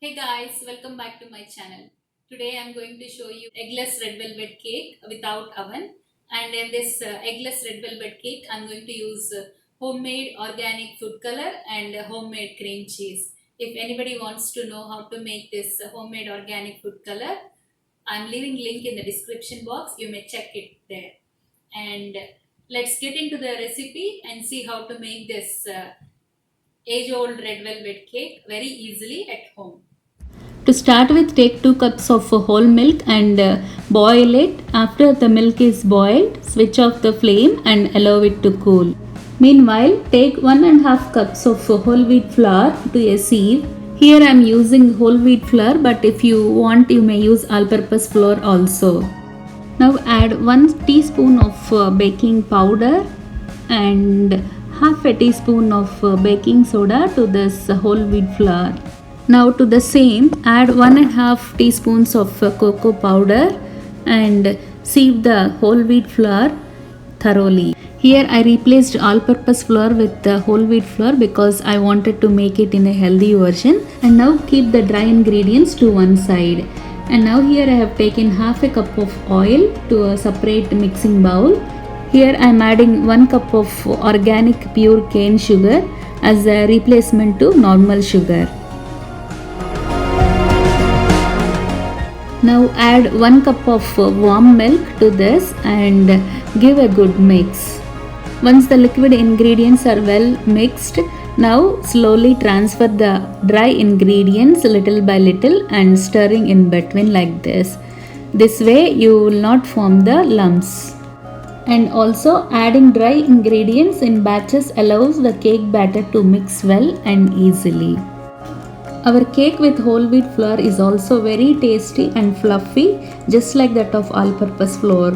Hey guys, welcome back to my channel. Today I'm going to show you eggless red velvet cake without oven. And in this eggless red velvet cake, I'm going to use homemade organic food color and homemade cream cheese. If anybody wants to know how to make this homemade organic food color, I'm leaving link in the description box. You may check it there. And let's get into the recipe and see how to make this age-old red velvet cake very easily at home. To start with, take 2 cups of whole milk and boil it. After the milk is boiled, switch off the flame and allow it to cool. Meanwhile, take 1.5 cups of whole wheat flour to a sieve. Here I am using whole wheat flour, but if you want, you may use all-purpose flour also. Now add 1 teaspoon of baking powder and half a teaspoon of baking soda to this whole wheat flour. Now to the same add 1.5 teaspoons of cocoa powder and sieve the whole wheat flour thoroughly. Here I replaced all-purpose flour with the whole wheat flour because I wanted to make it in a healthy version. And now keep the dry ingredients to one side. And now here I have taken half a cup of oil to a separate mixing bowl. Here I am adding 1 cup of organic pure cane sugar as a replacement to normal sugar. Now add 1 cup of warm milk to this and give a good mix. Once the liquid ingredients are well mixed, now slowly transfer the dry ingredients little by little and stirring in between like this. This way you will not form the lumps. And also adding dry ingredients in batches allows the cake batter to mix well and easily. Our cake with whole wheat flour is also very tasty and fluffy, just like that of all-purpose flour.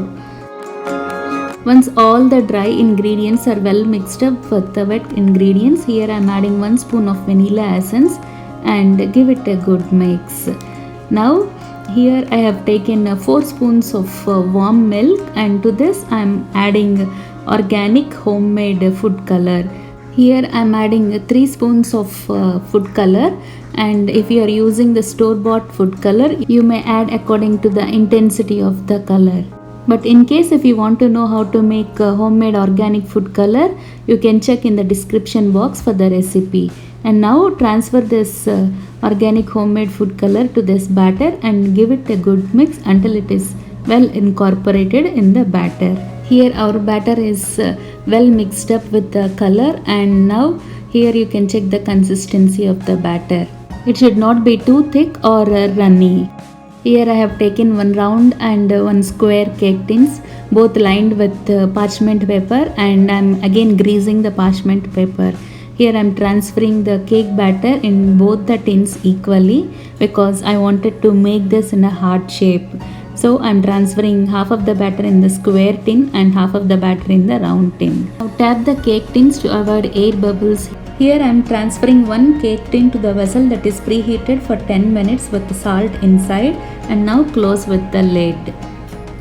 Once all the dry ingredients are well mixed up with the wet ingredients, here I am adding 1 spoon of vanilla essence and give it a good mix. Now here I have taken 4 spoons of warm milk, and to this I am adding organic homemade food color. Here I am adding 3 spoons of food color, and if you are using the store-bought food color, you may add according to the intensity of the color. But in case if you want to know how to make homemade organic food color, you can check in the description box for the recipe. And now transfer this organic homemade food color to this batter and give it a good mix until it is well incorporated in the batter. Here our batter is well mixed up with the color, and now here you can check the consistency of the batter. It should not be too thick or runny. Here I have taken 1 round and 1 square cake tins, both lined with parchment paper, and I am again greasing the parchment paper. Here I am transferring the cake batter in both the tins equally because I wanted to make this in a heart shape. So I am transferring half of the batter in the square tin and half of the batter in the round tin. Now tap the cake tins to avoid air bubbles. Here I am transferring 1 cake tin to the vessel that is preheated for 10 minutes with salt inside, and now close with the lid.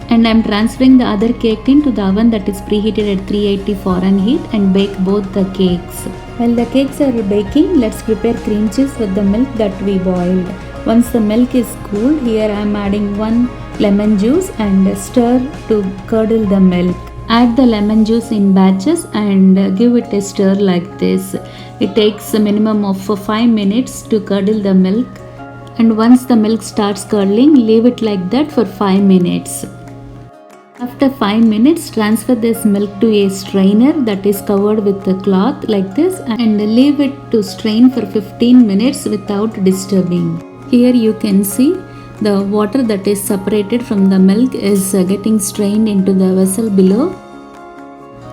And I am transferring the other cake tin to the oven that is preheated at 380 Fahrenheit and bake both the cakes. While the cakes are baking, let's prepare cream cheese with the milk that we boiled. Once the milk is cooled, here I am adding 1 lemon juice and stir to curdle the milk. Add the lemon juice in batches and give it a stir like this. It takes a minimum of 5 minutes to curdle the milk, and once the milk starts curdling, leave it like that for 5 minutes. After 5 minutes, transfer this milk to a strainer that is covered with a cloth like this and leave it to strain for 15 minutes without disturbing. Here you can see the water that is separated from the milk is getting strained into the vessel below.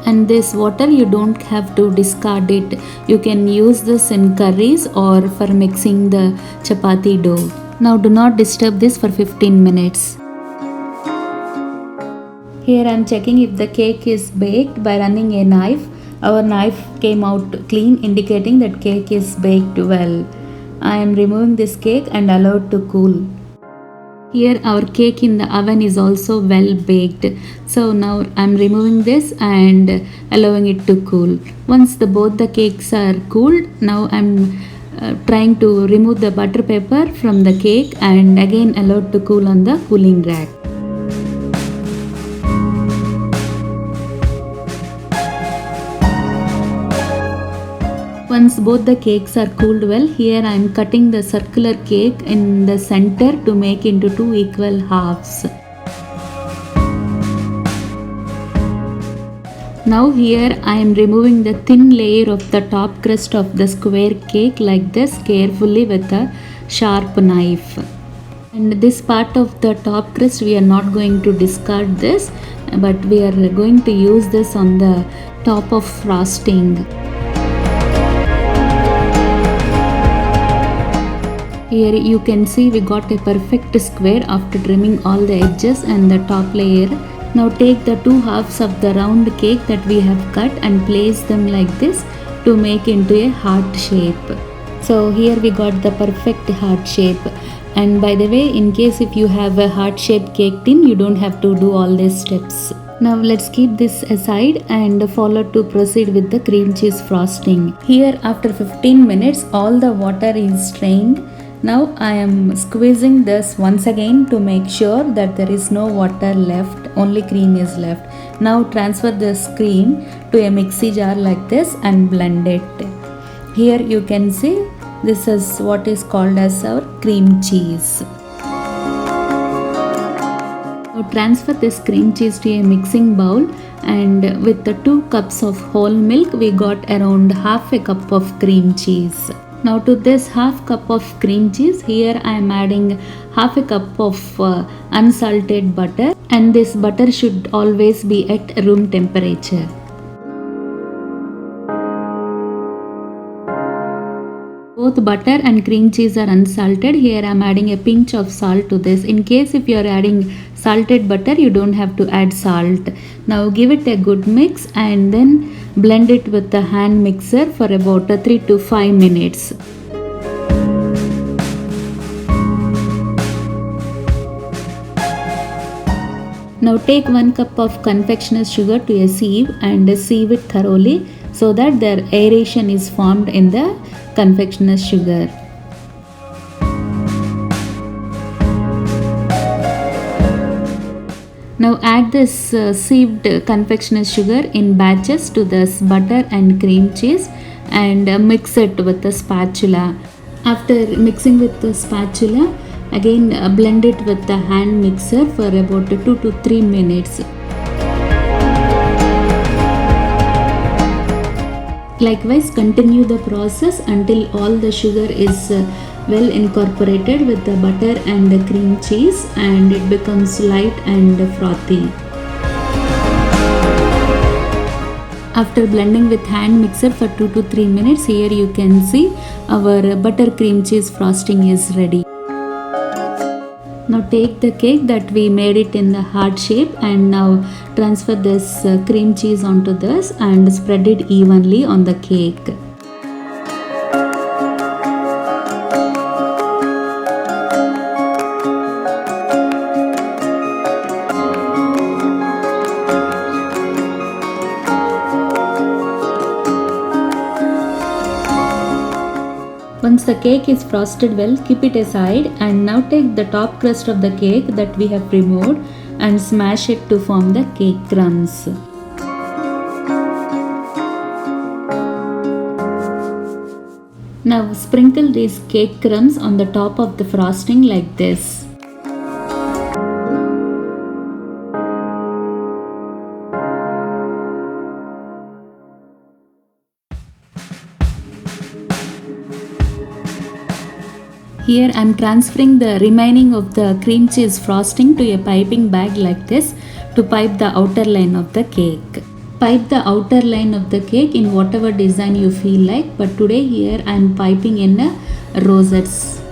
And this water you don't have to discard it. You can use this in curries or for mixing the chapati dough. Now do not disturb this for 15 minutes. Here I am checking if the cake is baked by running a knife. Our knife came out clean, indicating that cake is baked well. I am removing this cake and allow it to cool. Here our cake in the oven is also well baked. So now I am removing this and allowing it to cool. Once both the cakes are cooled, now I am trying to remove the butter paper from the cake and again allowed to cool on the cooling rack. Once both the cakes are cooled well, here I am cutting the circular cake in the center to make into two equal halves. Now here I am removing the thin layer of the top crust of the square cake like this carefully with a sharp knife. And this part of the top crust we are not going to discard this, but we are going to use this on the top of frosting. Here you can see we got a perfect square after trimming all the edges and the top layer. Now take the two halves of the round cake that we have cut and place them like this to make into a heart shape. So here we got the perfect heart shape. And by the way, in case if you have a heart shaped cake tin, you don't have to do all these steps. Now let's keep this aside and follow to proceed with the cream cheese frosting. Here after 15 minutes all the water is strained. Now I am squeezing this once again to make sure that there is no water left, only cream is left. Now transfer this cream to a mixie jar like this and blend it. Here you can see this is what is called as our cream cheese. Now transfer this cream cheese to a mixing bowl, and with the 2 cups of whole milk we got around half a cup of cream cheese. Now to this half cup of cream cheese, here I am adding half a cup of unsalted butter, and this butter should always be at room temperature. Both butter and cream cheese are unsalted. Here I am adding a pinch of salt to this. In case if you are adding salted butter, you don't have to add salt. Now give it a good mix and then blend it with the hand mixer for about 3 to 5 minutes. Now take 1 cup of confectioner's sugar to a sieve and sieve it thoroughly so that the aeration is formed in the confectioner's sugar. Now add this sieved confectioner's sugar in batches to this butter and cream cheese and mix it with the spatula. After mixing with the spatula, again blend it with the hand mixer for about 2 to 3 minutes. Likewise, continue the process until all the sugar is well incorporated with the butter and the cream cheese and it becomes light and frothy. After blending with hand mixer for 2 to 3 minutes, here you can see our butter cream cheese frosting is ready. Now take the cake that we made it in the heart shape and now transfer this cream cheese onto this and spread it evenly on the cake. Once the cake is frosted well, keep it aside and now take the top crust of the cake that we have removed and smash it to form the cake crumbs. Now sprinkle these cake crumbs on the top of the frosting like this. Here I am transferring the remaining of the cream cheese frosting to a piping bag like this to pipe the outer line of the cake. Pipe the outer line of the cake in whatever design you feel like, but today here I am piping in rosettes.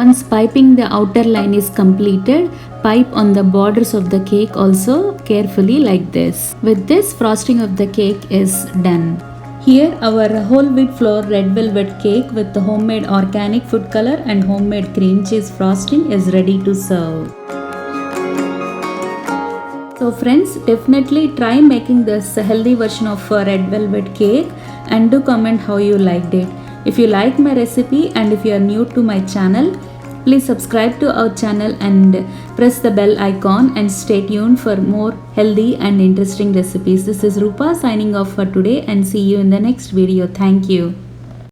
Once piping the outer line is completed, pipe on the borders of the cake also carefully like this. With this, frosting of the cake is done. Here our whole wheat flour red velvet cake with the homemade organic food color and homemade cream cheese frosting is ready to serve. So friends, definitely try making this healthy version of red velvet cake and do comment how you liked it. If you like my recipe and if you are new to my channel, please subscribe to our channel and press the bell icon and stay tuned for more healthy and interesting recipes. This is Rupa signing off for today and see you in the next video. Thank you.